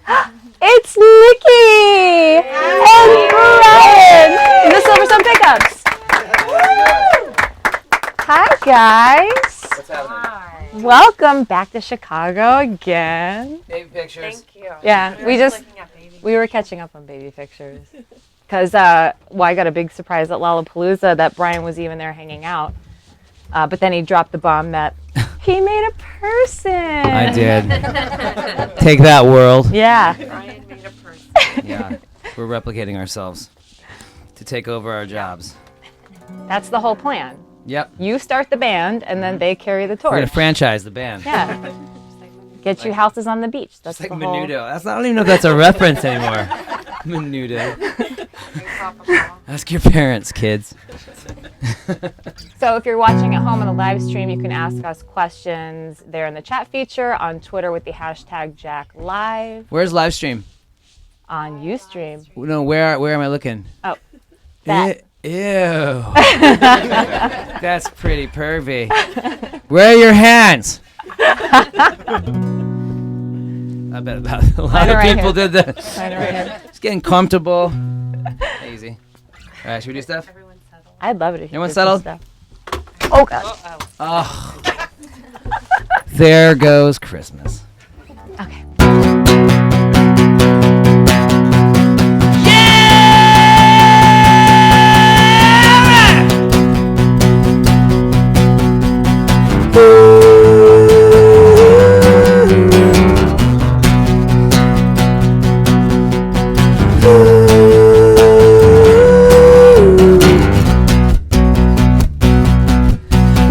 It's Nikki and Brian in the Silversun Pickups. Hi, guys. What's happening? Welcome back to Chicago again. Baby pictures. Thank you. Yeah, we were catching up on baby pictures. Because, I got a big surprise at Lollapalooza that Brian was even there hanging out. But then he dropped the bomb that he made a person. I did. Take that, world. Yeah. Brian made a person. Yeah, we're replicating ourselves to take over our jobs. That's the whole plan. Yep. You start the band, and then they carry the torch. We're gonna franchise the band. Yeah. Get you houses on the beach. That's It's like the whole... Menudo. I don't even know if that's a reference anymore. Menudo. Ask your parents, kids. So if you're watching at home on the live stream, you can ask us questions there in the chat feature, on Twitter with the hashtag JackLive, Where's live stream? on Ustream. No, where am I looking? Oh, that. Ew. That's pretty pervy. Where are your hands? I bet about a lot of people did that. Just getting comfortable. Easy. All right, should we do stuff? I'd love it if you Everyone did some settled? stuff. Oh, God. Oh. There goes Christmas. Okay.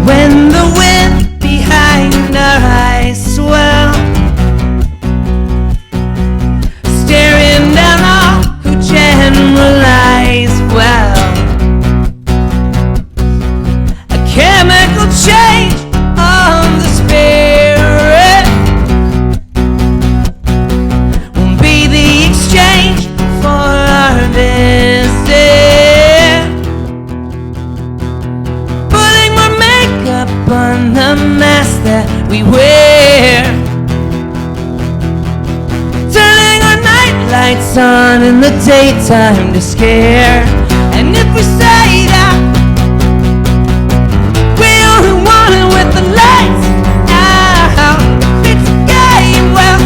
When the wind behind our eyes swell, staring down all who generalize well, a chemical change of the spirit won't be the exchange for our visit. Putting more makeup on the mask that we wear, turning our night lights on in the daytime to scare. And if we say that we only want it with the lights out, if it's a game, well,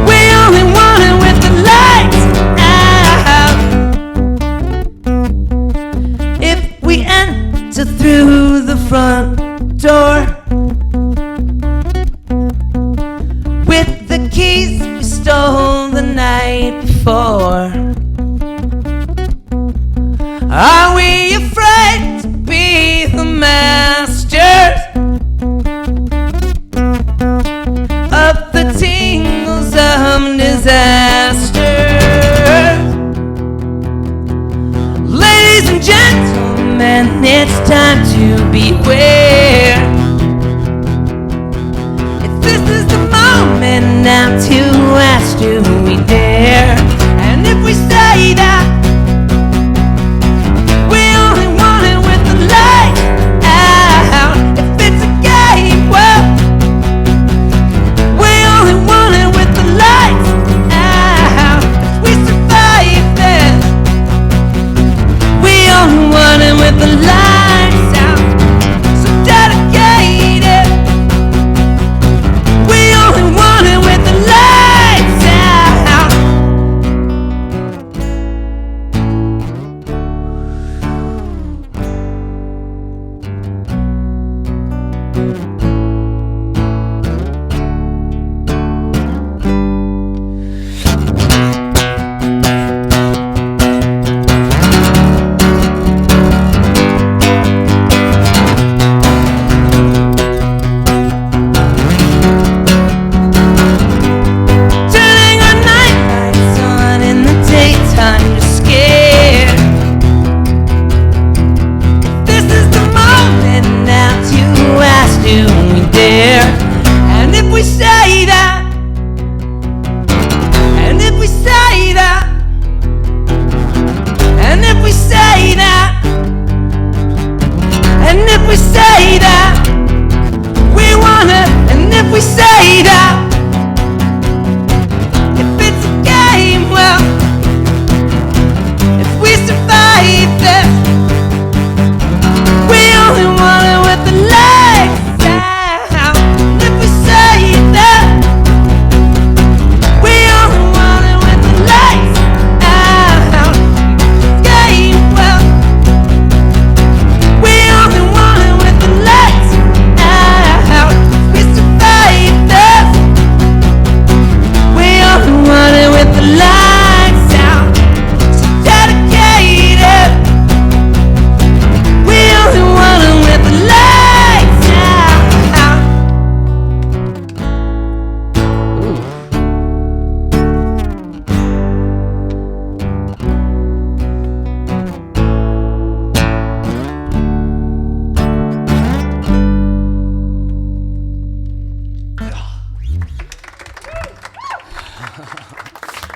we only want it with the lights out. If we enter through the front door with the keys we stole the night before, are we afraid to be the masters of the tingles of disaster? Ladies and gentlemen, it's time to beware. If this is the moment now to ask, do we dare? And if we say that we only want it with the lights out, if it's a game, well, we only want it with the lights out. If we survive this, we only want it with the lights out. So dedicated, we only want it with the lights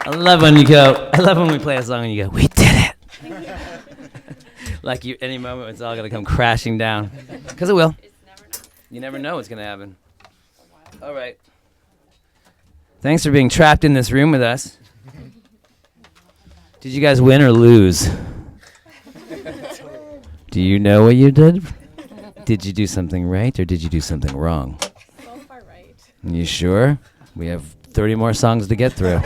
I love when we play a song and you go, we did it. Like any moment it's all going to come crashing down. Because it will. You never know what's going to happen. All right. Thanks for being trapped in this room with us. Did you guys win or lose? Do you know what you did? Did you do something right or did you do something wrong? So far right. You sure? We have 30 more songs to get through.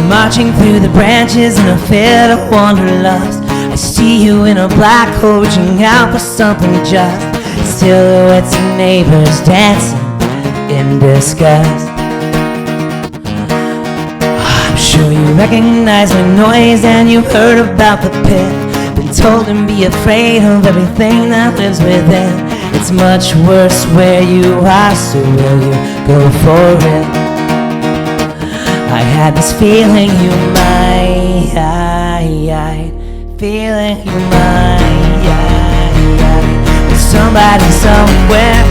Marching through the branches in a fit of wanderlust. I see you in a black hole reaching out for something just. Silhouettes of neighbors dancing in disgust. I'm sure you recognize my noise and you heard about the pit. Been told to be afraid of everything that lives within. It's much worse where you are, so will you go for it? I had this feeling you might, feeling you might, but somebody somewhere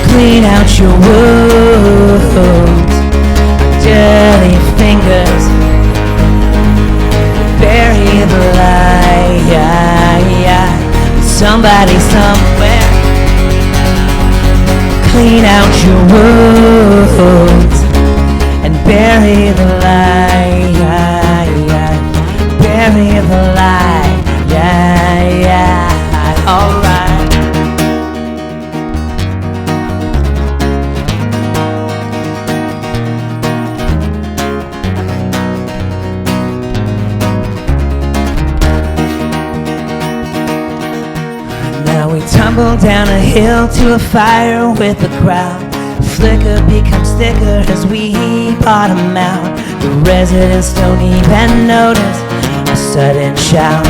clean out your wounds. Dirty fingers bury the light. But somebody somewhere clean out your wounds and bury the light, bury the light, alright. Now we tumble down a hill to a fire with the crowd. Flicker becomes thicker as we bottom out. The residents don't even notice a sudden shout.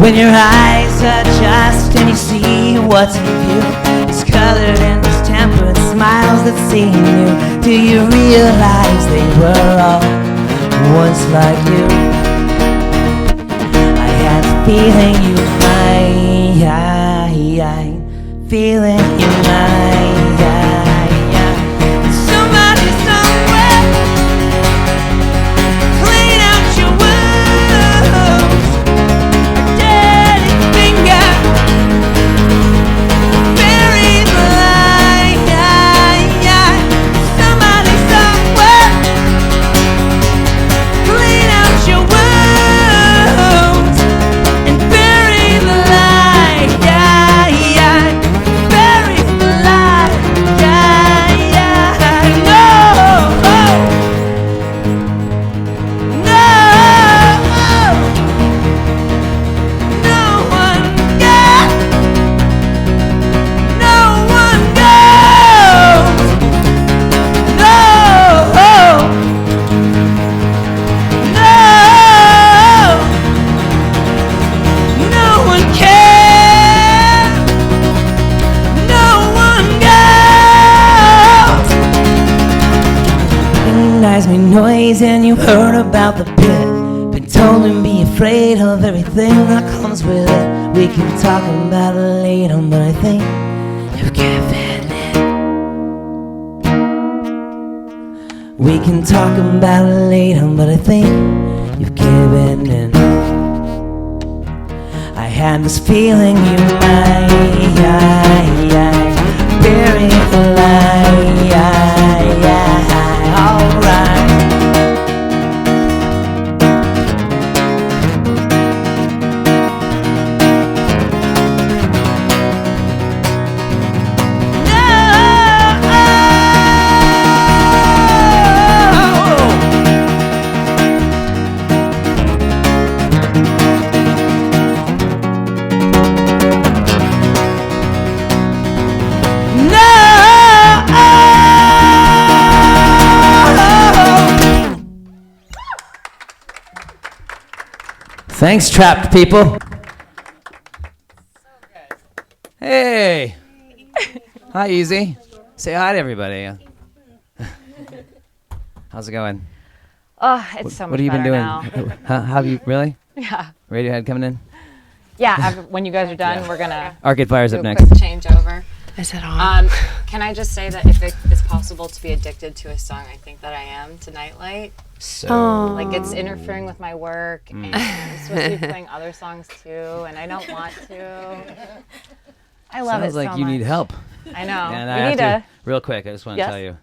When your eyes adjust and you see what's in view, it's colored in these temperate smiles that seem new. Do you realize they were all once like you? I had a feeling you might, feeling you might. Somebody somewhere clean out your wounds. A dirty finger bury the light. Somebody somewhere clean out your wounds and bury the light. Bury the light. Me noise and you heard about the pit. Been told to be afraid of everything that comes with it. We can talk about it later, but I think you've given in. We can talk about it later, but I think you've given in. I had this feeling you might bury the light, alright. Thanks, trapped people. Hey. Hi, Easy. Say hi to everybody. How's it going? Oh, it's so much What have you been better doing? now. How have you really? Yeah. Radiohead coming in? Yeah, when you guys are done, Yeah. we're going to Arcade Fire's do up a next. quick changeover. Is it on? Can I just say that if it is possible to be addicted to a song, I think that I am to Nightlight. So, Like, it's interfering with my work, and I'm supposed to be playing other songs too, and I don't want to. I love sounds it like so you much. need help. I know. And We I need have to, real quick, I just want to Yes? tell you,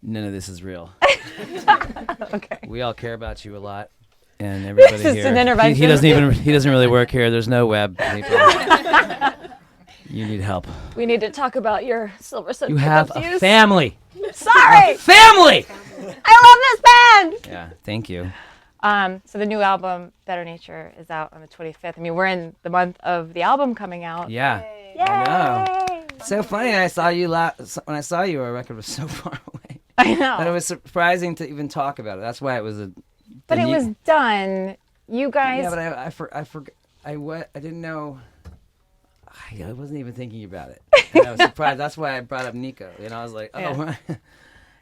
none of this is real. Okay. We all care about you a lot, and everybody This is here. an intervention. He doesn't really work here. There's no web. People. You need help. We need to talk about your Silversun You have pickup a use. family. Sorry! Family. I love this band! Yeah. Thank you. So the new album, Better Nature, is out on the 25th. I mean, we're in the month of the album coming out. Yeah. Yay! I know. It's so funny. I saw you when I saw you. Our record was so far away. I know. But it was surprising to even talk about it. That's why it was a. But it was done. You guys. Yeah, but I forgot. I didn't know. I wasn't even thinking about it. And I was surprised. That's why I brought up Nico. I was like, oh. Yeah.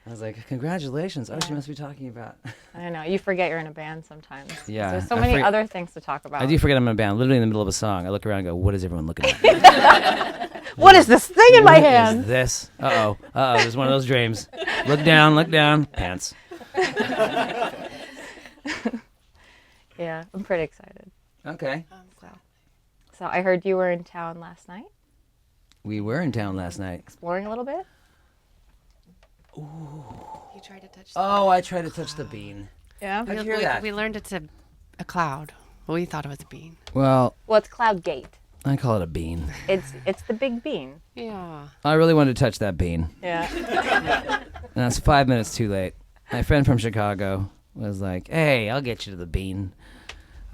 I was like, congratulations. Oh, she must be talking about. I know. You forget you're in a band sometimes. 'Cause Yeah, There's so I many forget- other things to talk about. I do forget I'm in a band. Literally in the middle of a song, I look around and go, what is everyone looking at? What is this thing in my What is hand? this? Uh-oh. There's one of those dreams. Look down. Pants. Yeah, I'm pretty excited. Okay. So I heard you were in town last night, We were in town last night. exploring a little bit. You tried to touch. Oh, I tried to touch the bean. Yeah. How'd you hear that? We learned it's a cloud. Well, we thought it was a bean. Well, Well, it's Cloud Gate. I call it a bean. It's the big bean. Yeah. I really wanted to touch that bean. Yeah. And that's 5 minutes too late. My friend from Chicago was like, hey, I'll get you to the bean.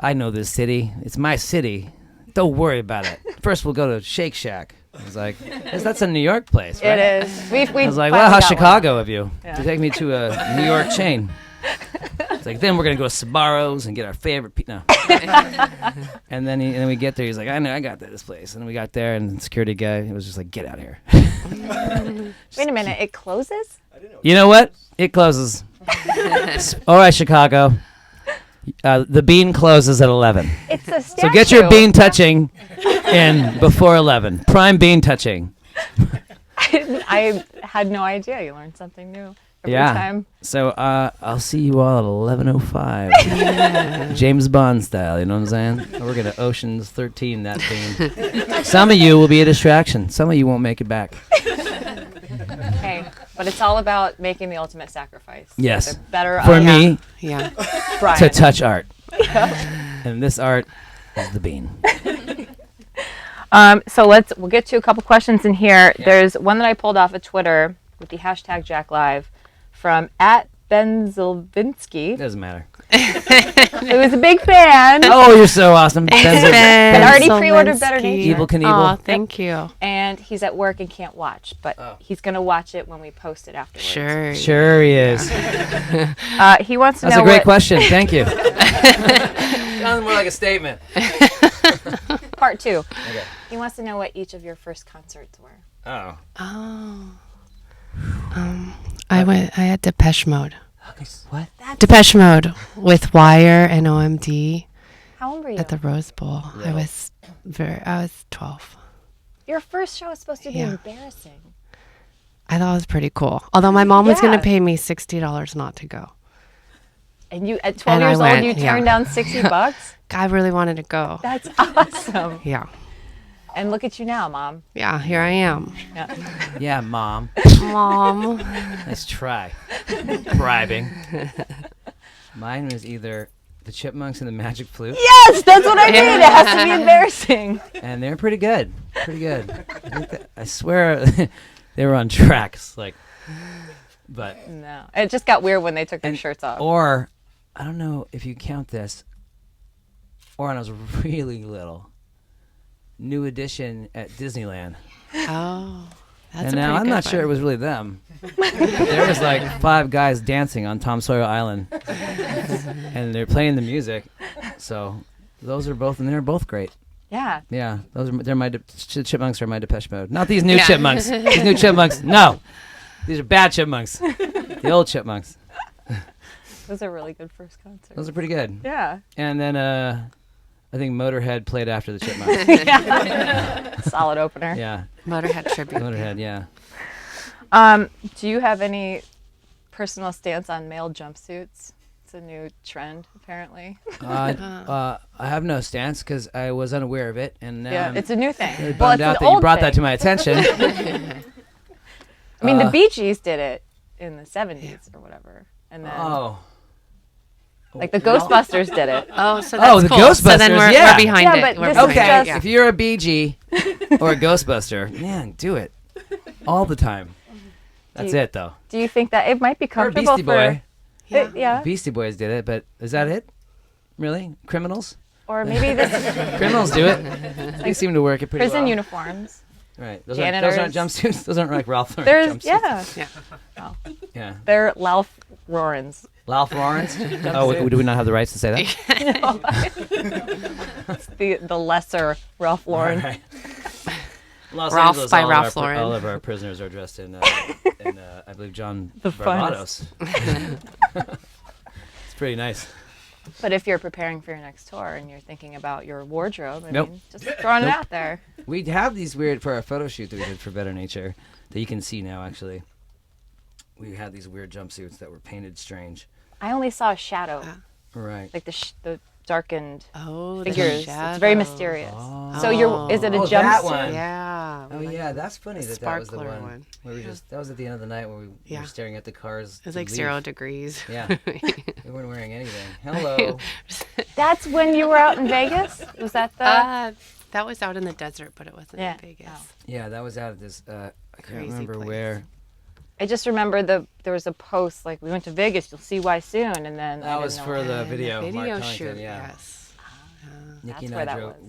I know this city. It's my city. Don't worry about it. First, we'll go to Shake Shack. I was like, that's a New York place, right? It is. We I was like, finally wow, how got one. Chicago of you Yeah. to take me to a New York chain. It's like, then we're going to go to Sbarro's and get our favorite no. And then we get there. He's like, I know, I got this place. And we got there, and the security guy was just like, get out of here. Wait a minute. It closes? You know what? It closes. All right, Chicago. The bean closes at 11. It's a statue. So get your bean touching in before 11. Prime bean touching. I had no idea. You learned something new every Yeah. time. So I'll see you all at 11:05. James Bond style, you know what I'm saying? We're going to Ocean's 13 that bean. Some of you will be a distraction. Some of you won't make it back. Okay. But it's all about making the ultimate sacrifice. Yes. The better For of me Yeah. Brian. to touch art. And this art is the bean. So we'll get to a couple questions in here. Yeah. There's one that I pulled off of Twitter with the hashtag #JackLive from @BenZilvinsky. Doesn't matter. It was a big fan. Oh, you're so awesome. Had already pre-ordered Better Nature. Evil Knievel. Oh, thank you. And he's at work and can't watch, but he's going to watch it when we post it afterwards. Sure. Sure he is. He wants to That's know a great what, question. Thank you. Sounds more like a statement. Part 2. Okay. He wants to know what each of your first concerts were. Oh. Oh. I had Depeche Mode. What? Depeche Mode with Wire and OMD How old were you? at the Rose Bowl. Yeah. I was 12. Your first show was supposed to be Yeah. embarrassing. I thought it was pretty cool. Although my mom was going Yeah. to pay me $60 not to go. And you, at 12 And I years went, old, you yeah. turned down $60? I really wanted to go. That's awesome. Yeah. And look at you now, Mom. Yeah, here I am. Yeah. Yeah, Mom. Mom. Let's try. Bribing. Mine was either the Chipmunks and the Magic Flute. Yes, that's what I mean. It has to be embarrassing. And they're pretty good. Pretty good. I swear they were on tracks. But No. It just got weird when they took their And- shirts off. Or, I don't know if you count this, or when I was really little, New Edition at Disneyland. Oh. That's And a now pretty I'm good not sure it one. was really them. There was like 5 guys dancing on Tom Sawyer Island. And they're playing the music. So those are both, and they're both great. Yeah. Yeah, they're my chipmunks are my Depeche Mode. Not these new chipmunks. These new chipmunks. No, these are bad chipmunks. The old chipmunks. Those are really good first concerts. Those are pretty good. Yeah. And then I think Motorhead played after the chipmunks. Yeah. Solid opener. Yeah. Motorhead tribute. Motorhead. Yeah. Do you have any personal stance on male jumpsuits? It's a new trend, apparently. I have no stance because I was unaware of it, and now Yeah, I'm it's a new thing. really Well, bummed it's out an that you old brought that to thing. my attention. I mean, the Bee Gees did it in the 70s or whatever. And then, like, the Ghostbusters did it. Oh, so that's the cool. So then Ghostbusters, we're, yeah. we're behind Yeah, it. but We're this behind is it, just- yeah. If you're a BG or a Ghostbuster, man, do it all the time. That's you- it, though. Do you think that it might be Or a comfortable Beastie Boy. Yeah. Yeah. Beastie Boys did it, but is that it? Really? Criminals? Or maybe this Criminals do it. They seem to work it pretty prison well. uniforms. Right. Those aren't janitors. jumpsuits. Those aren't like Ralph Lauren There's, jumpsuits. yeah. Yeah. They're Ralph Lauren's. Ralph Lauren's? Oh, do we not have the rights to say that? It's the lesser Ralph Lauren. Right. Los Ralph Angeles, by all Ralph of our, Lauren. All of our prisoners are dressed in I believe, John The Barbados. It's pretty nice. But if you're preparing for your next tour and you're thinking about your wardrobe, I Nope. mean, just throwing it out there. We have these weird, for our photo shoot that we did for Better Nature, that you can see now, actually. We had these weird jumpsuits that were painted strange. I only saw a shadow, Right. like the darkened Oh, the figures. It's shadow. very mysterious. So is it a Oh, that jumpsuit? one. Yeah. Oh, like yeah, that's funny that was the sparkler one. one. Where we that was at the end of the night when we Yeah. were staring at the cars. It was to like leave. 0 degrees. Yeah. We weren't wearing anything. Hello. That's when you were out in Vegas? Was that the? That was out in the desert, but it wasn't Yeah. in Vegas. Oh. Yeah, that was out at this, I can't Crazy remember place. where. I just remember there was a post like, we went to Vegas, you'll see why soon, and then I That didn't was know for why. the And video. the Mark video Pellington, shoot, yeah. yes. Nikki That's and where I that drove.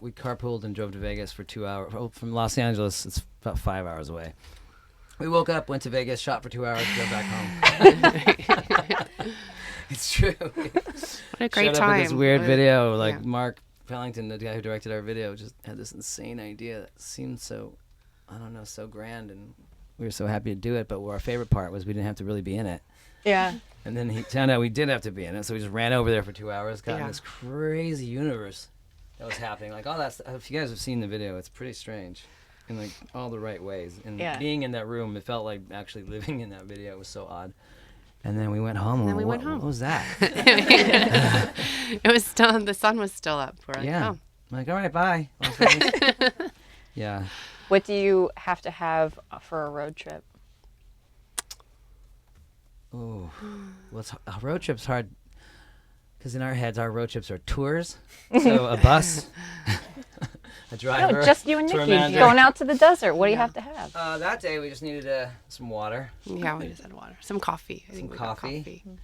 We carpooled and drove to Vegas for 2 hours. Oh, from Los Angeles, it's about 5 hours away. We woke up, went to Vegas, shot for 2 hours, drove back home. It's true. What a great Showed time. up with this weird What a- video. Like yeah. Mark Pellington, the guy who directed our video, just had this insane idea that seemed so, I don't know, so grand, and we were so happy to do it. But our favorite part was we didn't have to really be in it. Yeah. And then he found out we did have to be in it, so we just ran over there for 2 hours, got in Yeah. this crazy universe that was happening. Like all that stuff. If you guys have seen the video, it's pretty strange in like all the right ways. And Yeah. being in that room, it felt like actually living in that video. It was so odd. And then we went home. And then we what, went home. What was that? It was still, the sun was still up. We're like, Yeah. oh. I'm like, all right, bye. Las Vegas. Yeah. What do you have to have for a road trip? Oh, well, a road trip's hard because in our heads, our road trips are tours. So a bus, a driver. No, just you and tour Nikki manager. going out to the desert. What do you have to have? That day, we just needed some water. Yeah, we just had water. Some coffee. I think Some we got coffee. coffee. No,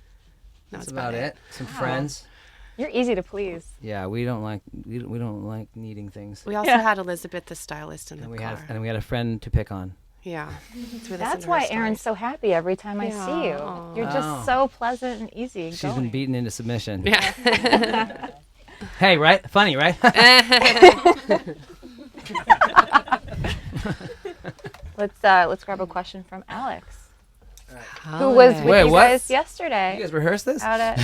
That's it's about it. Some friends. You're easy to please. Yeah, we don't like needing things. We also Yeah. had Elizabeth, the stylist, in the And we car. had we had a friend to pick on. Yeah. So we listened That's to why her Erin's stories. so happy every time I see you. Yeah. You're Oh. just so pleasant and easy. She's been beaten into submission. Yeah. Hey, right? Funny, right? Let's grab a question from Alex, who was with Wait, you what? guys yesterday You guys rehearsed this? out at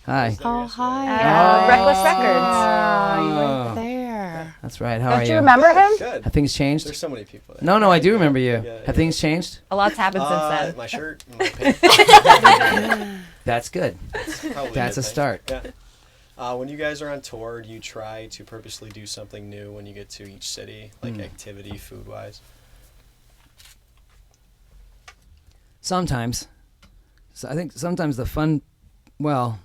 Hi. Oh, hi. Reckless Records. Oh, you Oh. were there. That's right. How Don't are you you? remember him? Good. Have things changed? There's so many people there. No, I do remember you. Yeah, Have things changed? A lot's happened since then. My shirt, and my pants. That's good. Probably That's good a thing. start. Yeah. When you guys are on tour, do you try to purposely do something new when you get to each city, like activity, food-wise? Sometimes. So I think sometimes the fun, well,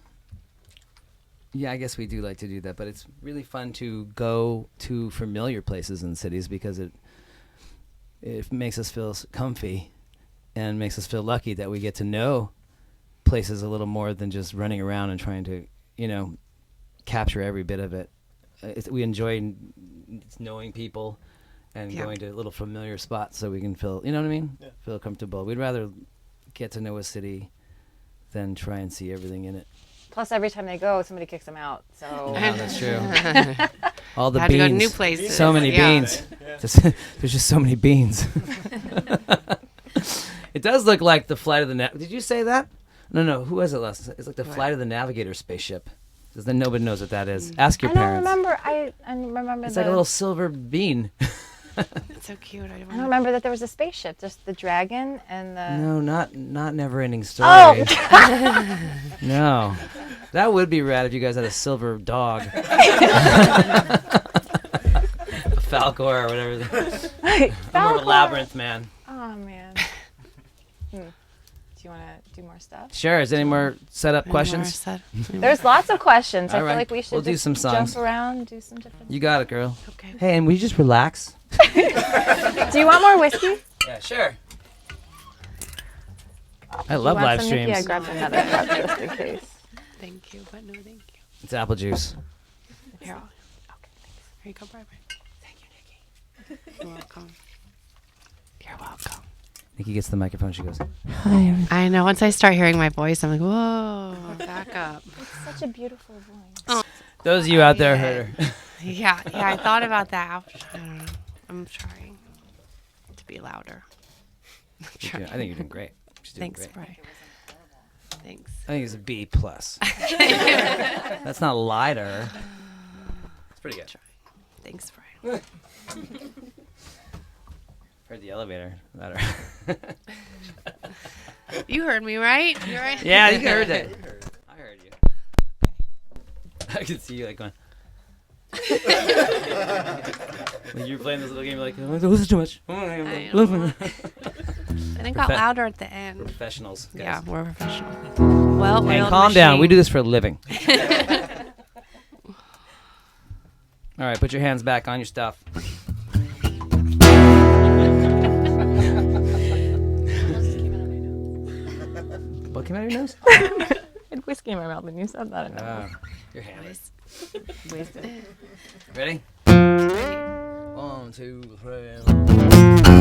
yeah, I guess we do like to do that, but it's really fun to go to familiar places in cities because it makes us feel comfy and makes us feel lucky that we get to know places a little more than just running around and trying to, capture every bit of it. We enjoy knowing people and Yeah. going to little familiar spots so we can feel, you know what I mean? Yeah. Feel comfortable. We'd rather get to know a city than try and see everything in it. Plus, every time they go, somebody kicks them out. So Yeah, that's true. All the Had to go to new beans. places. So many Yeah. beans. There's just so many beans. It does look like the flight of the Did you say that? No. Who was it last? It's like the flight of the Navigator spaceship. Because then nobody knows what that is. Ask your I don't parents. remember. I remember. It's like a little silver bean. It's so cute. I don't remember that there was a spaceship. Just the dragon and the. No, not Never-Ending Story. Oh. No. That would be rad if you guys had a silver dog. A Falcor or whatever. I'm more of a labyrinth man. Oh man. Do you want to do more stuff? Sure. Is there any more setup questions? There's lots of questions. I All feel right. like we should We'll do just some songs. jump around, do some different. You got it, girl. Okay. Hey, and will you just relax? Do you want more whiskey? Yeah, sure. I You love want live some, Nikki? streams. I grabbed another cup just in case. Thank you, but no thank you. It's apple juice. Here, okay, thanks. Here you go, Barbara. Thank you, Nikki. You're welcome. You're welcome. Nikki gets the microphone. She goes, I know. Once I start hearing my voice, I'm like, whoa, back up. It's such a beautiful voice. Oh. those of you out there heard her. Yeah, I thought about that. I don't know. I'm trying to be louder. I think you're doing great. She's doing Thanks, great. Brian. Thanks. I think it's a B+. That's not lie to her. It's pretty good. Thanks, Brian. Heard the elevator. Ladder. You heard me, right? You're right. Yeah, you heard it. I heard you. I could see you like going. When you were playing this little game, you're like, oh, this is too much. I know. And it got louder at the end. Professionals. Guys. Yeah, we're professional. Well, Hey, oiled calm down. machine. We do this for a living. All right, put your hands back on your stuff. What came out of your nose? I had whiskey in my mouth and you said that. Your hands. Wasted. Ready? 1, 2, 3.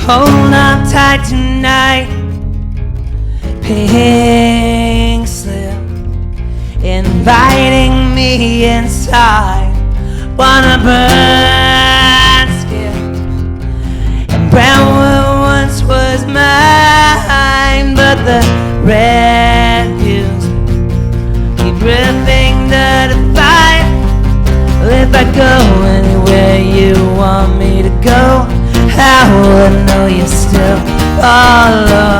Hold on tight tonight. Pink slip inviting me inside. Wanna burn skin. And Brownwood once was mine, but the refuse keep ripping the divide. Well, if I go anywhere you want me to go, how will I know you still follow?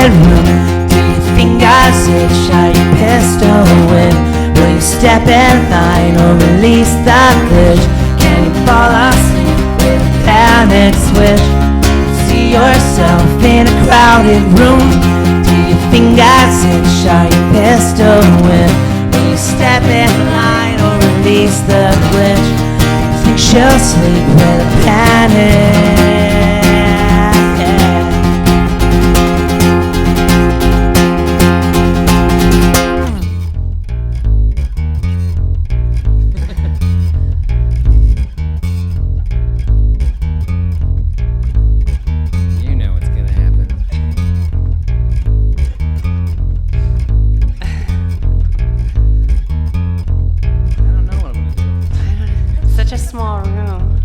crowded room? Do you think God's itch? Are you pistol whip? Will you step in line or release the glitch? Can you fall asleep with a panic switch? See yourself in a crowded room. Do you think God's itch? Are you pistol whip? Will you step in line or release the glitch? Think she'll sleep with a panic. You know what's gonna happen. I don't know what I'm gonna do. Such a small room.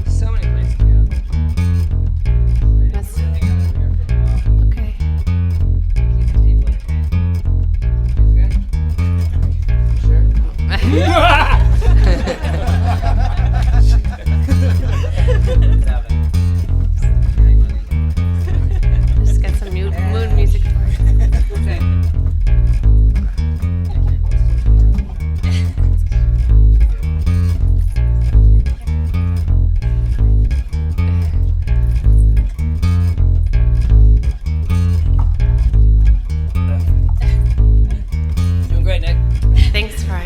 So many places to go. That's- Hang out over here for a while. Okay. Keep these people entertained. You good? Just get some mood music for it. Doing great, Nick. Thanks, Fry.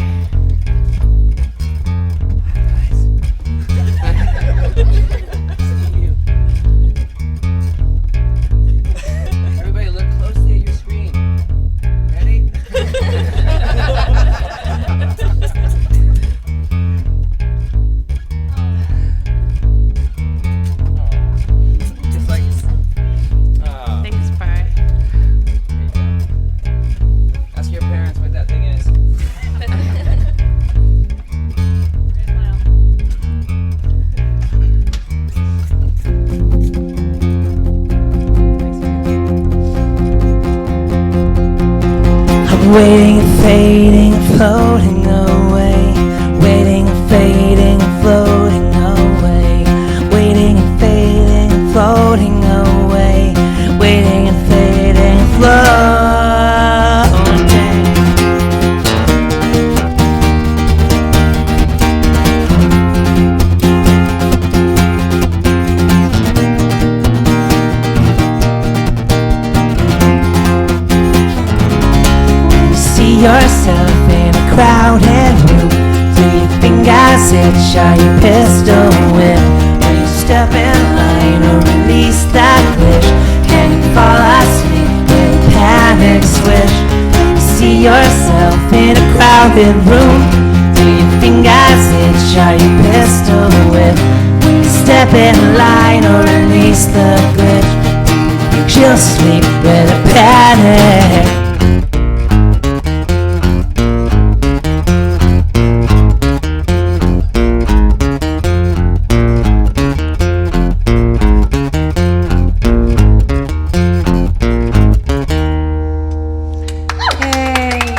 Everybody look closely at your screen. Ready? Just like Thanks, Fry. ask your parents what that thing is. I'm waiting and fading, floating away. Waiting and fading, floating away. Waiting and fading, floating away. Waiting and fading, floating. You see yourself in a crowded room. Do you think God's itch? Are you pistol whip? Will you step in line or release that glitch? Can you fall asleep with a panic switch? You see yourself in a crowded room. Do you think God's itch? Are you pistol whip? Will you step in line or release the glitch? Do you think she'll sleep with a panic?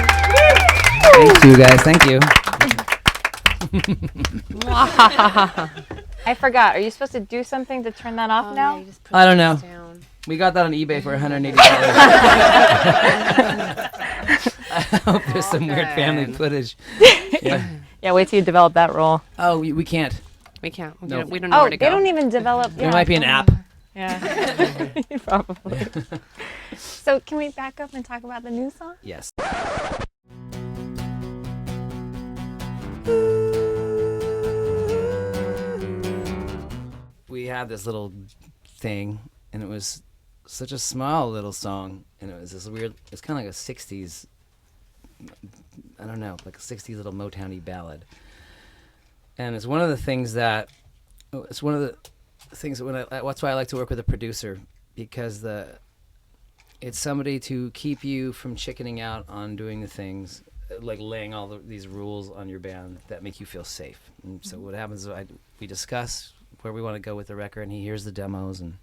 Thank you, guys. Thank you. I forgot. Are you supposed to do something to turn that off now? I don't know. We got that on eBay for $180. I hope there's some weird family footage. Yeah. Yeah, wait till you develop that role. Oh, we can't. We can't. We, No. don't, we don't know Oh, where they to go. don't even develop. There yeah, might be an I app. don't know. Yeah, probably. So can we back up and talk about the new song? Yes. We had this little thing, and it was such a small little song, and it was this weird. It's kind of like a '60s. I don't know, like a '60s little Motown-y ballad. And it's one of the things that. It's one of the things that that's why I like to work with a producer, because it's somebody to keep you from chickening out on doing the things, like laying all these rules on your band that make you feel safe. And so what happens is we discuss where we want to go with the record, and he hears the demos, and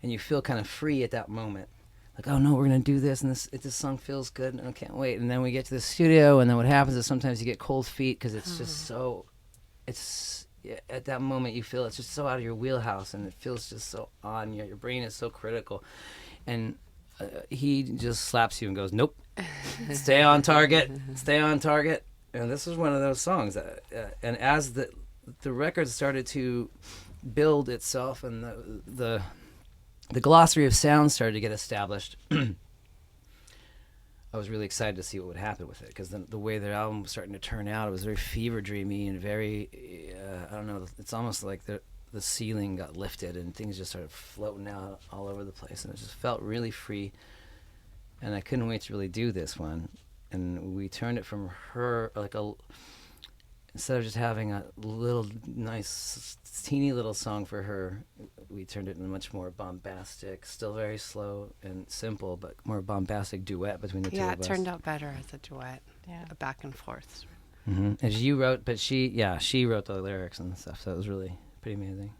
you feel kind of free at that moment. Like, oh no, we're gonna do this, and this song feels good, and I can't wait. And then we get to the studio, and then what happens is sometimes you get cold feet because it's just so, at that moment you feel it's just so out of your wheelhouse, and it feels just so on. Your brain is so critical, and he just slaps you and goes, "Nope, stay on target, stay on target." And this was one of those songs. And as the record started to build itself, and the glossary of sounds started to get established, I was really excited to see what would happen with it, because the way the album was starting to turn out, it was very fever dreamy and very, I don't know, it's almost like the ceiling got lifted and things just started floating out all over the place, and it just felt really free. And I couldn't wait to really do this one. And we turned it from her, instead of just having a little nice, teeny little song for her, we turned it into a much more bombastic, still very slow and simple, but more bombastic duet between the two of us. Yeah, it turned out better as a duet. Yeah. A back and forth. Mm-hmm. And you wrote, but she wrote the lyrics and stuff, so it was really pretty amazing.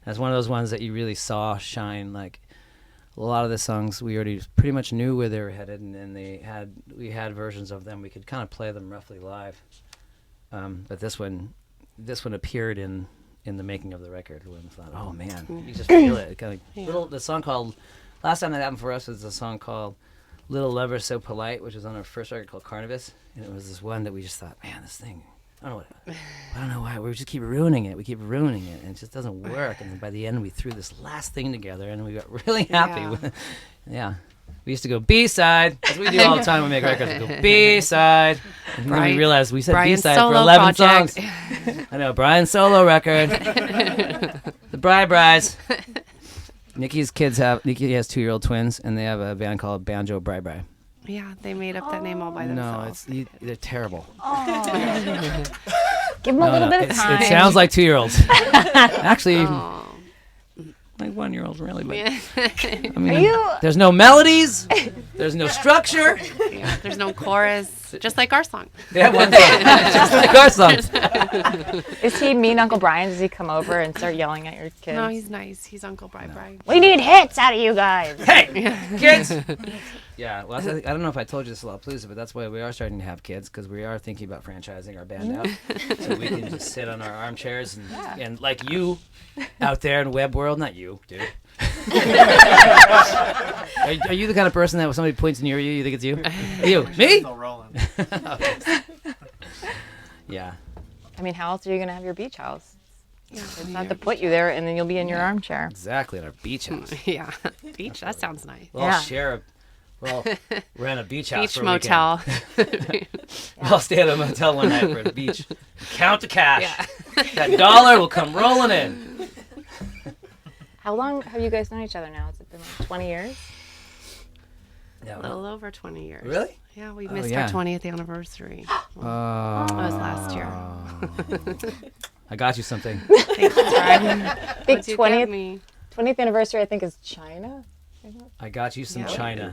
That's one of those ones that you really saw shine. Like a lot of the songs, we already pretty much knew where they were headed, and we had versions of them. We could kind of play them roughly live. But this one appeared in the making of the record. When I thought, oh man, you just feel it. Kind of the song called, last time that happened for us was a song called "Little Lover So Polite," which was on our first record called Carnivus, and it was this one that we just thought, man, this thing, I don't know why we just keep ruining it. We keep ruining it, and it just doesn't work. And then by the end, we threw this last thing together, and we got really happy with it. Yeah. We used to go B-side. That's what we do all the time when we make records. We go B-side. And then we realized we said B-side for 11 project. songs. I know, Brian's solo record. The Bri-Bris. Nikki has 2-year-old twins, and they have a band called Banjo Bri-Bri. Yeah, they made up that name all by themselves. No, they're terrible. Give them a little bit of time. It sounds like 2-year-olds. Actually, like 1-year-olds really, but I mean, there's no melodies, there's no structure. Yeah, there's no chorus, just like our song. They have one song, just like our song. Is he mean, Uncle Brian? Does he come over and start yelling at your kids? No, he's nice. He's Uncle Bri. We need hits out of you guys. Hey, kids! Yeah, well, I don't know if I told you this a lot, please, but that's why we are starting to have kids, because we are thinking about franchising our band out, so we can just sit on our armchairs and like you out there in the web world, not you, dude. Are you the kind of person that when somebody points near you, you think it's you? You? Me? Still rolling. Yeah. I mean, how else are you going to have your beach house? Yeah, It's not to put you there, and then you'll be in your armchair. Exactly, at our beach house. Yeah, beach. That sounds nice. We'll all share we'll rent a beach house Beach for a motel. weekend. We'll stay at a motel one night for the beach. Count the cash. That dollar will come rolling in. How long have you guys known each other now? Has it been like 20 years? Yeah, A little over 20 years. Really? Yeah, we missed our 20th anniversary. That was last year. I got you something. Thanks, Brian. Big What'd you get me? 20th anniversary, I think, is China. I got you some China.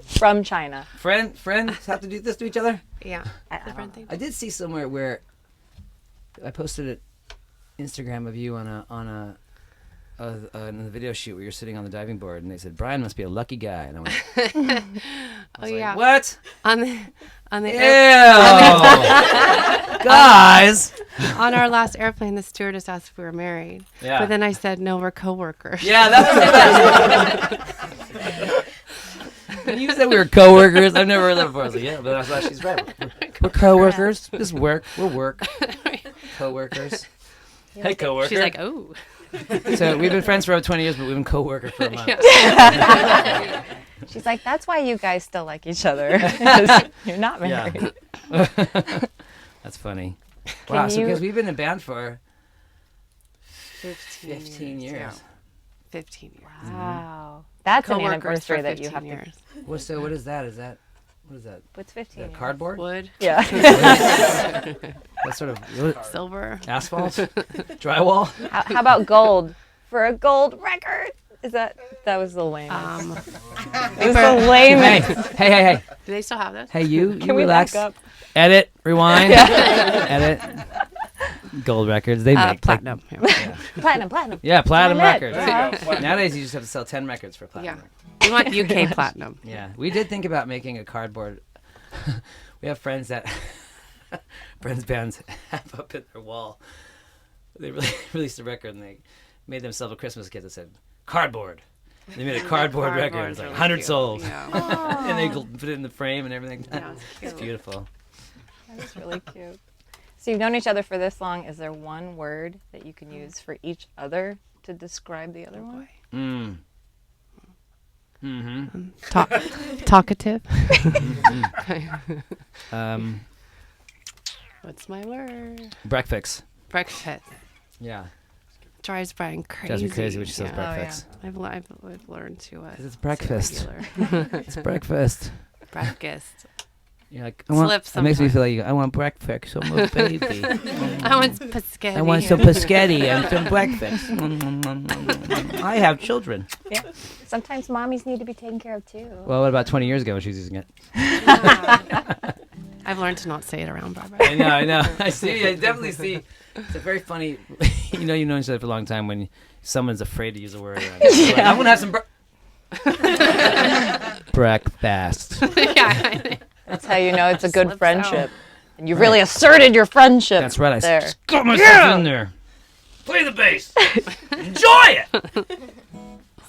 From China. Friends have to do this to each other? Yeah. Different things. I did see somewhere where I posted an Instagram of you on a video shoot where you're sitting on the diving board, and they said Brian must be a lucky guy, and I went, Yeah. what? On the guys. on our last airplane, the stewardess asked if we were married. Yeah. But then I said no, we're coworkers. Yeah, that was the best. When you said we were coworkers, I've never heard that before. I was like, yeah, but that's why she's right. We're coworkers. This work. We'll work. Coworkers. Hey, coworker. She's like, oh. So we've been friends for over 20 years, but we've been coworkers for a month. She's like, that's why you guys still like each other. 'Cause you're not married. Yeah. That's funny. Wow, so you- because we've been in band for 15 years. Yeah. 15 years. Wow. That's an Coworkers anniversary for that you 15 have years. What is that? What is that? What's 15 Is that years? cardboard? Wood, Yeah. That sort of silver. asphalt? Drywall? How about gold? For a gold record? That was the lamest. It was the lamest. Hey. Do they still have those? Hey, you Can we relax. back up? Edit, rewind, edit. Gold records, they make Platinum. Platinum. Yeah, platinum Platinum. records. There you Nowadays, you just have to sell 10 records for platinum. Yeah. We want UK platinum. Yeah, we did think about making a cardboard. We have friends that friends bands have up at their wall they released a record and they made themselves a Christmas kit that said cardboard. They made a cardboard record. It was like Really 100 cute. sold. Yeah. And they put it in the frame and everything. Yeah, It's beautiful. That is really cute. So you've known each other for this long. Is there one word that you can use for each other to describe the other one? Mm. Mm-hmm. Talkative. Mm-hmm. What's my word? Breakfast. Breakfast. Yeah. Drives Brian crazy. Drives me crazy when she says Yeah. breakfast. I've learned to. It's say breakfast. regular. It's breakfast. Breakfast. You're like, Slips it makes me sometimes. feel like I want breakfast. I'm a baby. I want spaghetti. I want some paschetti and some breakfast. I have children. Yeah. Sometimes mommies need to be taken care of too. Well, what about 20 years ago when she was using it? I've learned to not say it around Barbara. I know. I see. I definitely see. It's a very funny. You've known each other for a long time when someone's afraid to use a word. Like, I want to have some breakfast. Yeah. That's how you know it's a good Slips friendship. out. And you've really asserted your friendship. That's right. I there. just got myself in there. Play the bass. Enjoy it.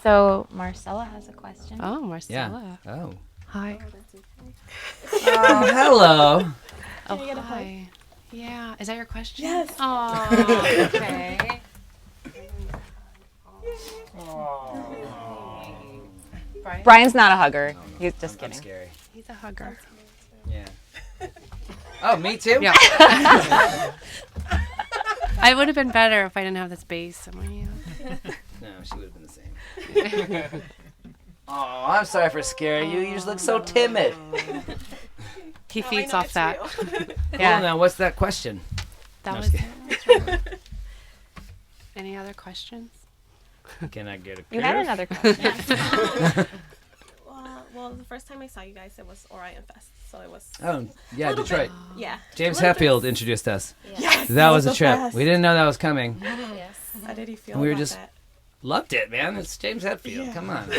So Marcella has a question. Oh, Marcella. Yeah. Oh. Hi. Oh, hello. Oh, hi. Yeah. Is that your question? Yes. Oh, okay. Brian's not a hugger. He's just I'm kidding. scary. He's a hugger. Yeah. Oh, me too? Yeah. I would have been better if I didn't have this bass. I'm like, yeah. No, she would have been the same. Oh, I'm sorry for scaring you. You just look so timid. He feeds off that. Yeah. Now, what's that question? That No, was just it. Any other questions? Can I get a You had curve? another question. Well, the first time I saw you guys, it was Orion Fest, so it was. Oh, yeah, little Detroit. Yeah. James A little bit. Hetfield introduced us. Yes. That was a the trip. best. We didn't know that was coming. Yes. How did he feel? We were about just- that? Loved it, man. It's James Hetfield. Yeah. Come on.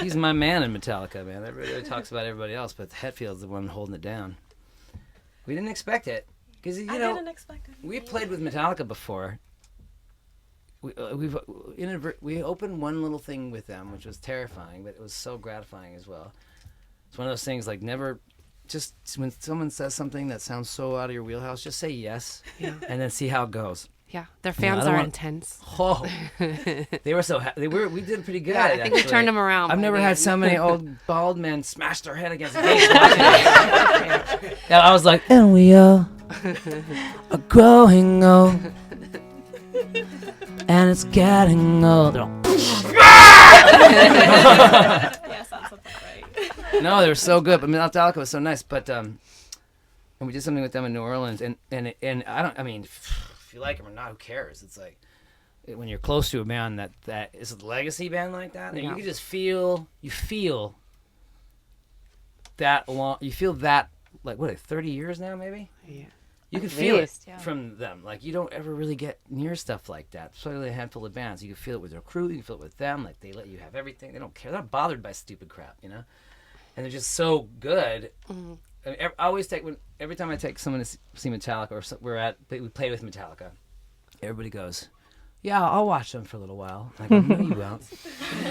He's my man in Metallica, man. Everybody talks about everybody else, but Hetfield's the one holding it down. We didn't expect it. Because, I didn't expect it. we played with Metallica before. We opened one little thing with them, which was terrifying, but it was so gratifying as well. It's one of those things like never, just when someone says something that sounds so out of your wheelhouse, just say yes, Yeah. and then see how it goes. Yeah. Their Yeah, I fans don't are want- intense. Oh, they were so happy. We did pretty good. Yeah, I think we actually. turned them around. I've by never the had end. so many old bald men smash their head against the gate. Yeah, I was like, and we all are growing old, and it's getting old. Yeah, sounds about right. No, they were so good. But Metallica was so nice. But and we did something with them in New Orleans, and I don't. I mean, if you like them or not, who cares? It's like when you're close to a band that is a legacy band like that, and Yeah. you can just feel that long. You feel that like what, 30 years now, maybe. Yeah. You can At feel least, it yeah. from them. Like you don't ever really get near stuff like that. Especially a handful of bands. You can feel it with their crew. You can feel it with them. Like they let you have everything. They don't care. They're not bothered by stupid crap, you know. And they're just so good. Mhm. I mean, I always take every time I take someone to see Metallica or we play with Metallica. Everybody goes, "Yeah, I'll watch them for a little while." I go, "No, you won't.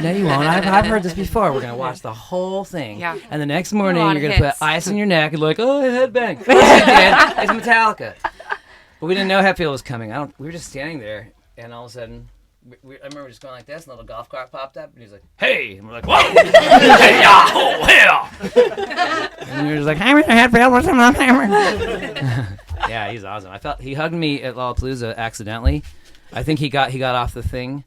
No, you won't. I've heard this before. We're gonna watch the whole thing. Yeah. And the next morning on you're gonna hits. put ice in your neck and like, oh, headbang. It's Metallica. But we didn't know Hetfield was coming. We were just standing there, and all of a sudden, I remember just going like this, and a little golf cart popped up, and he's like, "Hey!" And we're like, "Whoa! Hey, yeah, oh, yeah!" And we were just like, "Hey, Mr. Hetfield, what's up?" Yeah, he's awesome. He hugged me at Lollapalooza accidentally. I think he got off the thing,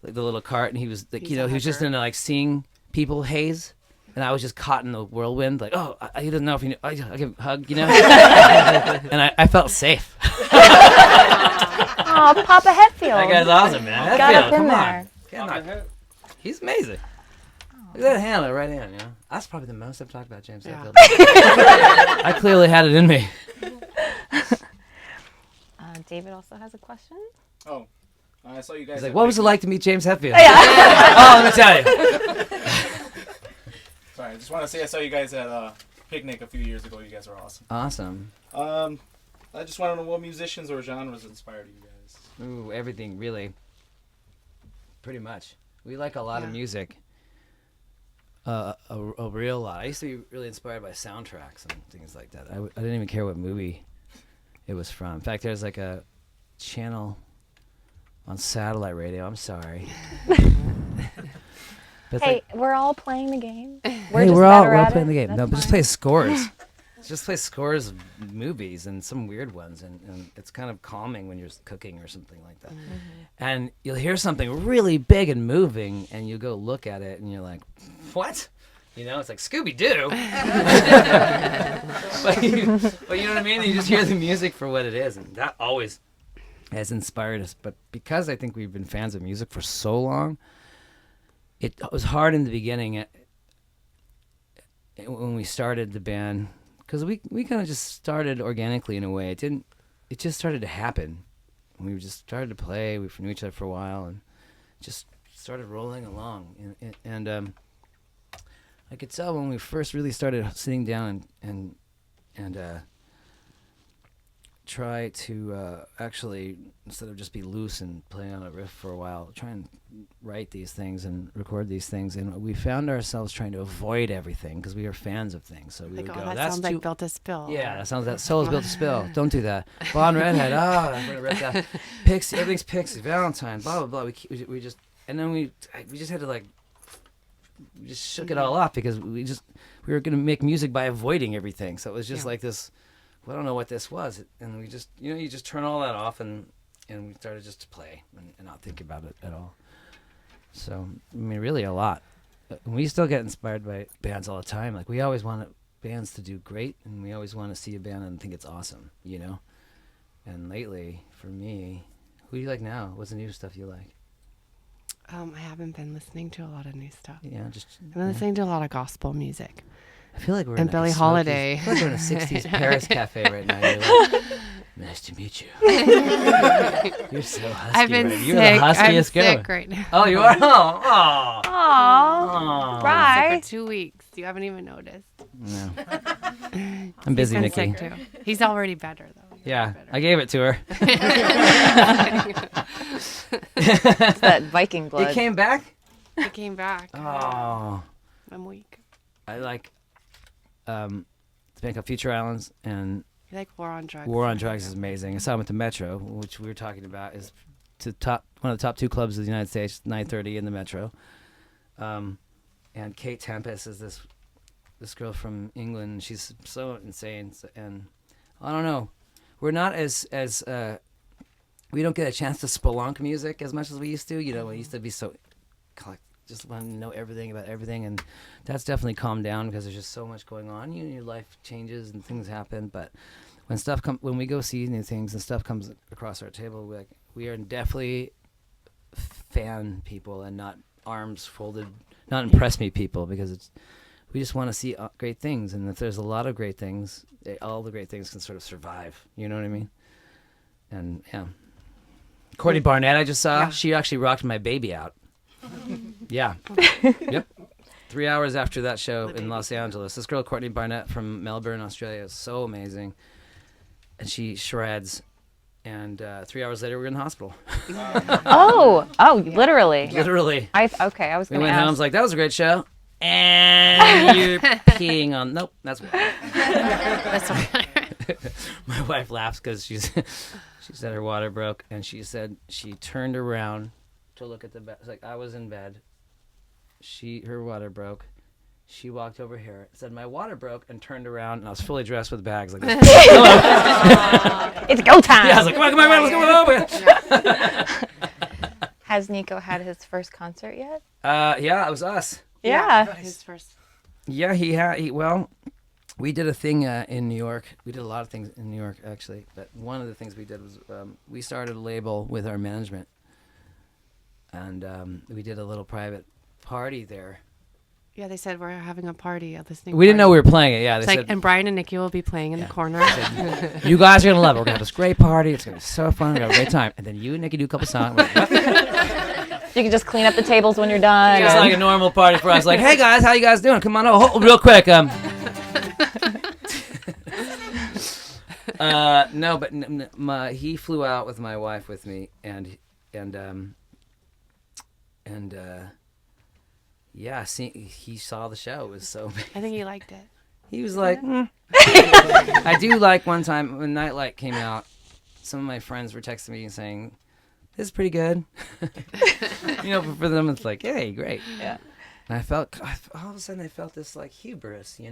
like the little cart, and he was like, He's a he was just hugger. into like seeing people haze. And I was just caught in the whirlwind, like, oh, he doesn't know if he knew. I give him a hug, you know? And I felt safe. Oh, Papa Hetfield. That guy's awesome, man. Got Hetfield, up in come there. on. Come on. He's amazing. Look at that handle right in, you know? That's probably the most I've talked about James Yeah. Hetfield. I clearly had it in me. David also has a question. Oh, I saw you guys. He's like, at what was it picnic. like to meet James Hetfield? Oh, let me tell you. Sorry, I just want to say I saw you guys at picnic a few years ago. You guys are awesome. Awesome. I just want to know what musicians or genres inspired you guys. Ooh, everything, really. Pretty much. We like a lot of music. A real lot. I used to be really inspired by soundtracks and things like that. I didn't even care what movie it was from. In fact, there's like a channel on satellite radio. I'm sorry. But Hey, we're all playing the game. we're all playing the game. No, but just play scores. Just play scores of movies and some weird ones, and it's kind of calming when you're cooking or something like that. And you'll hear something really big and moving, and you go look at it, and you're like, what? You know, it's like Scooby-Doo. but you know what I mean? You just hear the music for what it is, and that always has inspired us. But because I think we've been fans of music for so long, it was hard in the beginning when we started the band, because we kind of just started organically in a way. It just started to happen. We just started to play. We knew each other for a while and just started rolling along. And I could tell when we first really started sitting down and try to actually, instead of just be loose and play on a riff for a while, try and write these things and record these things. And we found ourselves trying to avoid everything because we were fans of things. So we would go, that that's sounds like Built to Spill. Yeah, that sounds, that soul's built to spill. Don't do that. Blonde Redhead, I'm going to write that. Pixie, everything's Pixie, Valentine, blah, blah, blah. We just, and then we just had to we just shook it all off because we were going to make music by avoiding everything. So it was just like this, I don't know what this was. And we just, you just turn all that off and we started just to play and not think about it at all. So, I mean, really a lot. We still get inspired by bands all the time. Like, we always want bands to do great, and we always want to see a band and think it's awesome, And lately, for me, who do you like now? What's the new stuff you like? I haven't been listening to a lot of new stuff. Yeah, I've been listening to a lot of gospel music. I feel like we're and in Billie Holiday. I feel like we're in a 60s Paris cafe right now. You're like, nice to meet you. You're so husky. I've been right? sick. You're the huskiest I'm girl. sick right now. Oh, you are? Oh. Aww. I'm sick Right. for 2 weeks. You haven't even noticed. No. I'm busy, He's been Nikki. sick too. He's already better though. Yeah, I gave it to her. It's that Viking blood. It came back? He came back. Oh. I'm weak. I like the band called Future Islands, and You like War on Drugs? War on Drugs is amazing. I saw them at the Metro, which we were talking about is one of the top 2 clubs of the United States, 9:30 in the Metro. And Kate Tempest is this girl from England. She's so insane, and I don't know. We're not as we don't get a chance to spelunk music as much as we used to. We used to be so just want to know everything about everything, and that's definitely calmed down because there's just so much going on. Your life changes and things happen, but when we go see new things and stuff comes across our table, we are definitely fan people and not arms folded, not impress me people, because we just want to see great things, and if there's a lot of great things, all the great things can sort of survive. You know what I mean? And yeah, Courtney Barnett I just saw. She actually rocked my baby out. Yeah. Yep. 3 hours after that show in Los Angeles. This girl, Courtney Barnett from Melbourne, Australia, is so amazing. And she shreds. And 3 hours later, we were in the hospital. Literally. Literally. I was going to ask. We went home, I was like, that was a great show. And you're peeing on... Nope, that's why. That's why. My wife laughs because she said her water broke. And she said she turned around to look at the bed. It's like, I was in bed. Her water broke. She walked over here, said my water broke, and turned around, and I was fully dressed with bags like this. It's go time. Yeah, I was like, come on, let's go. Has Nico had his first concert yet? Yeah, it was us. Yeah. His first. Yeah, we did a thing in New York. We did a lot of things in New York, actually. But one of the things we did was we started a label with our management. And we did a little private party there. Yeah, they said we're having a party at listening. We didn't know we were playing it. Yeah, they said. And Brian and Nikki will be playing in the corner. You guys are gonna love it. We're gonna have this great party. It's gonna be so fun. We're gonna have a great time. And then you and Nikki do a couple songs. You can just clean up the tables when you're done. Just like a normal party for us. Like, hey guys, how you guys doing? Come on, real quick. No, but he flew out with my wife with me, and yeah, he saw the show. It was so. I think he liked it. He was like, I do like one time when Nightlight came out, some of my friends were texting me and saying, this is pretty good. For them it's like, hey, great. Yeah. And all of a sudden I felt this like hubris, Yeah.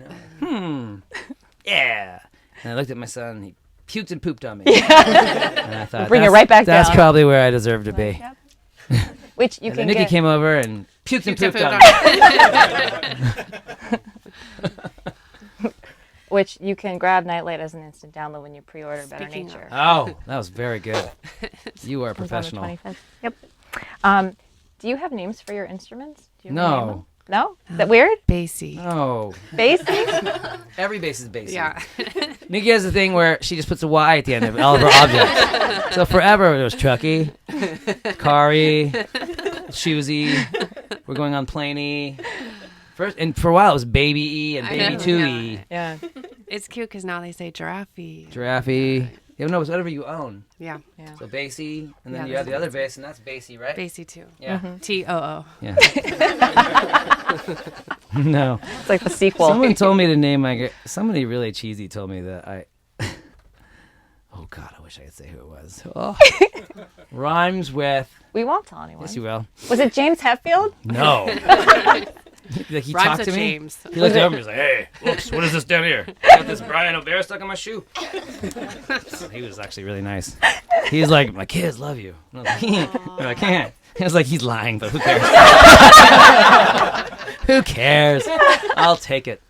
And I looked at my son and he puked and pooped on me. Yeah. And I thought, Bring it right back down. That's probably where I deserve to be. Yep. Which you And can then Nikki get. came over and puked and pooped on me. Which you can grab Nightlight as an instant download when you pre-order Better Speaking Nature. Oh, that was very good. You are a Comes on the professional. 25th. Yep. Do you have names for your instruments? Do you No. name them? No? Is that weird? Bassy. Oh, Bassy? every bass is basic. Yeah. Nikki has a thing where she just puts a Y at the end of all of her objects. So forever it was Chucky, Kari, Shoesy. We're going on Planey. And for a while it was Baby E and I Baby know, 2E. Yeah. It's cute because now they say giraffe. Giraffe. Yeah, no, it's whatever you own. Yeah. Yeah. So Bassy, and then Yeah, you have the other there's bass, and that's Bassy, right? Bassy too. Yeah. TOO. Yeah. No. It's like the sequel. Someone told me to name somebody really cheesy told me that oh God, I wish I could say who it was. Oh. Rhymes with. We won't tell anyone. Yes, you will. Was it James Hetfield? No. Like he Rhymes talked with to me. James. He looked over and was like, "Hey, whoops, what is this down here? I got this Brian O'Bear stuck on my shoe." So he was actually really nice. He was like, "My kids love you." And I was like, I can't. He was like, "He's lying, but who cares? Who cares? I'll take it."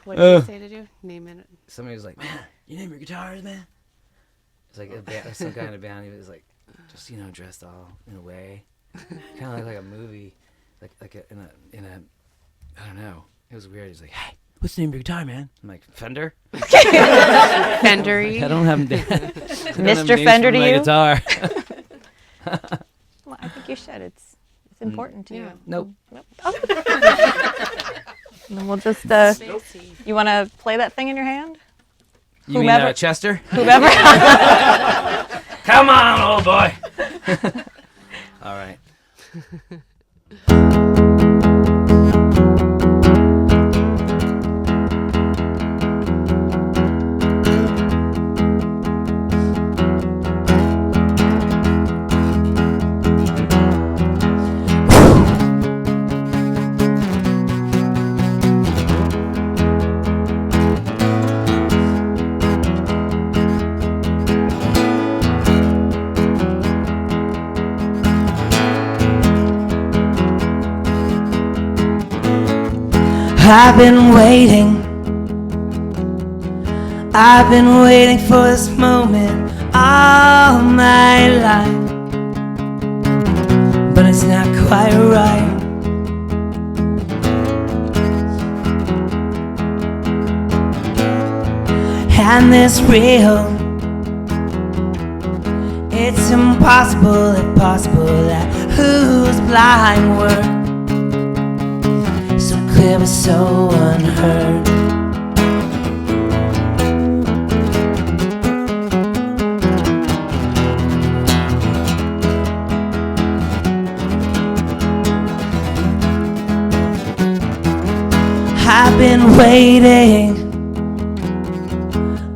What did you say to do? Name it. Somebody was like, "Man, you name your guitars, man?" It's like some guy in a band. He was like, just dressed all in a way, kind of like a movie. Like in a I don't know. It was weird. He's like, "Hey, what's the name of your guitar, man?" I'm like, "Fender." Fendery. I don't have Mr. Fender to my you? guitar. Well, I think you should. It's important to you. Nope. Nope. Oh. And then we'll just. Bassy. You want to play that thing in your hand? You Whomever- mean Chester? Whoever. Come on, old boy. All right. I've been waiting for this moment all my life, but it's not quite right. And this real, it's impossible that whose blind word so clear but so unheard.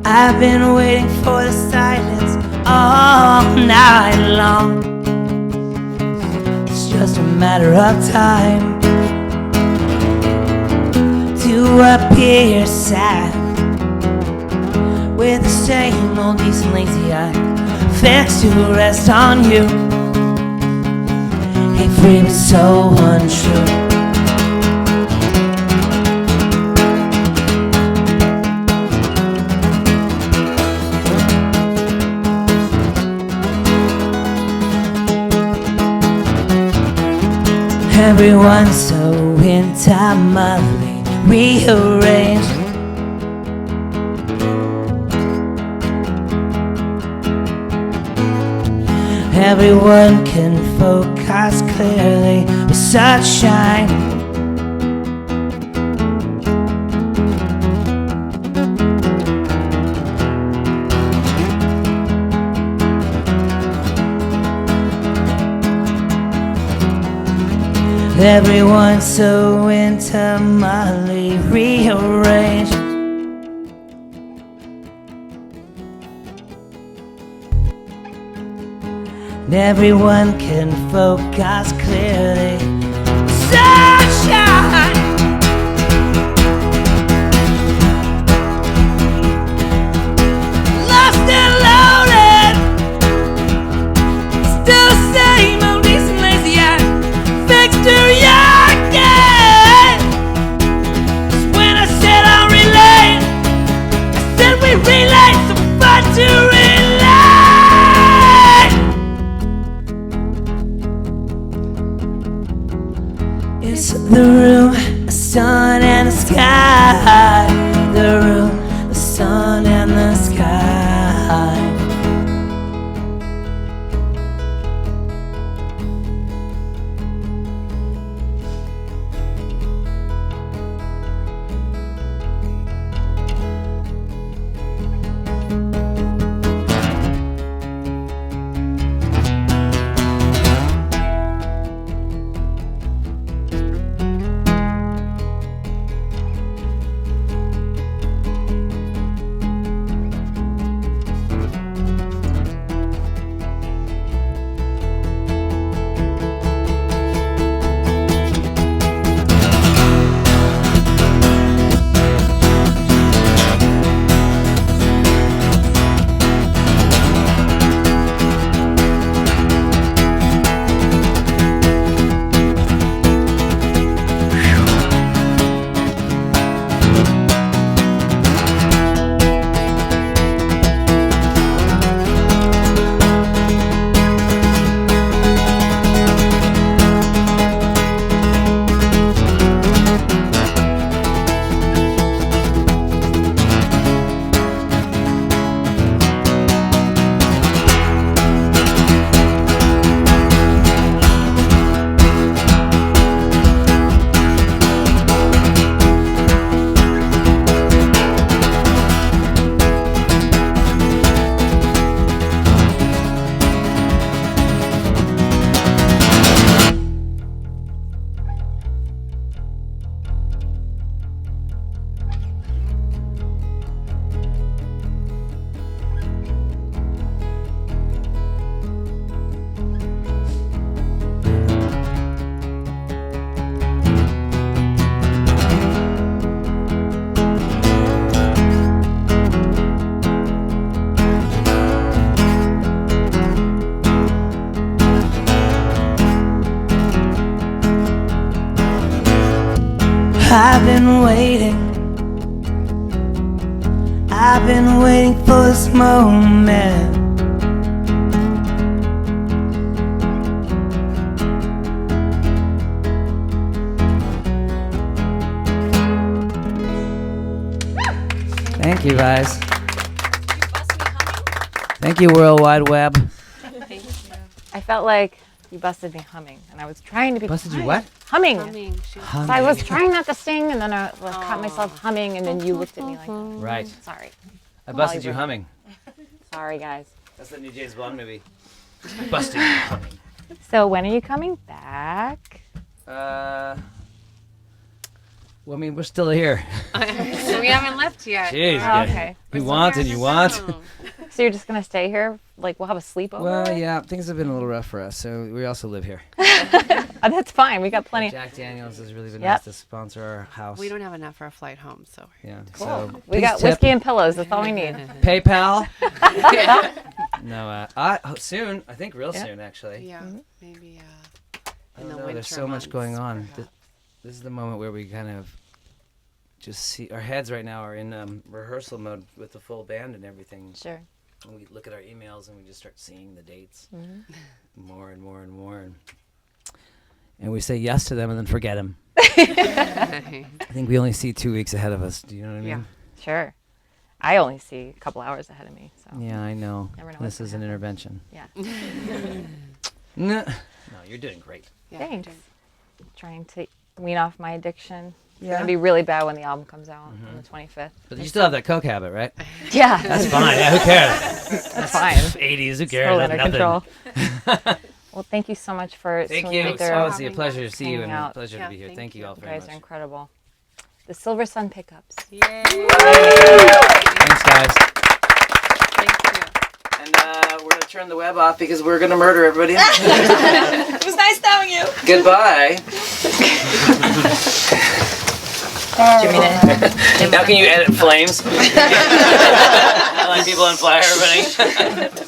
I've been waiting for the silence all night long. It's just a matter of time to appear sad with the same old decent lazy eye fixed to rest on you. Hey, free but so untrue. Everyone's so entirely rearranged. Everyone can focus clearly with sunshine. Everyone's so intimately rearranged. And everyone can focus clearly. Sunshine. Lost and loaded. Still the same old decent lazy eye. Fixed to your game. 'Cause when I said I'll relate, I said we relate, so far to relate. It's the room, the sun and the sky. The room, the sun and the sky. I've been waiting. I've been waiting for this moment. Thank you, guys. Thank you, World Wide Web. I felt like you busted me humming, and I was trying to be Busted you quiet. what? Humming. Humming. So I was trying not to sing, and then I caught myself humming, and then you looked at me like, Right. sorry. I busted you humming. Sorry, guys. That's the new James Bond movie. Busted you humming. So when are you coming back? Well, I mean, we're still here. So we haven't left yet. Jeez. Oh, okay. You want and you want. So you're just going to stay here? Like, we'll have a sleepover? Well, yeah, things have been a little rough for us, so we also live here. Oh, that's fine. We got plenty. Jack Daniels has really been Yep. nice to sponsor our house. We don't have enough for a flight home, so. Yeah. Cool. So We please got tip. whiskey and pillows. That's all we need. PayPal. No, soon. I think real Yeah. soon, actually. Yeah, maybe I in don't the know, winter there's so much going on. months, perhaps. This is the moment where we kind of just see our heads right now are in rehearsal mode with the full band and everything. Sure. And we look at our emails and we just start seeing the dates Mm-hmm. more and more and more. And we say yes to them and then forget them. I think we only see 2 weeks ahead of us. Do you know what I mean? Yeah. Sure. I only see a couple hours ahead of me. So Yeah, I know. Never know This what's is an gonna intervention. yeah. No, you're doing great. Yeah, Thanks. good. Trying to wean off my addiction. It's Yeah. gonna be really bad when the album comes out on the 25th. But you still have that coke habit, right? Yeah, That's fine. Yeah, who cares? that's fine. 80s, who cares? Totally That's under nothing. control. Well, thank you so much for Thank swinging you. through. It's honestly a pleasure to see you Hanging and a out. pleasure to be here. Thank you all You very guys much. are incredible. The Silversun pickups. Yay. Thanks, guys. Thank you. And we're going to turn the web off because we're going to murder everybody. It was nice knowing you. Goodbye. Now can you edit flames? I like people on fire, everybody.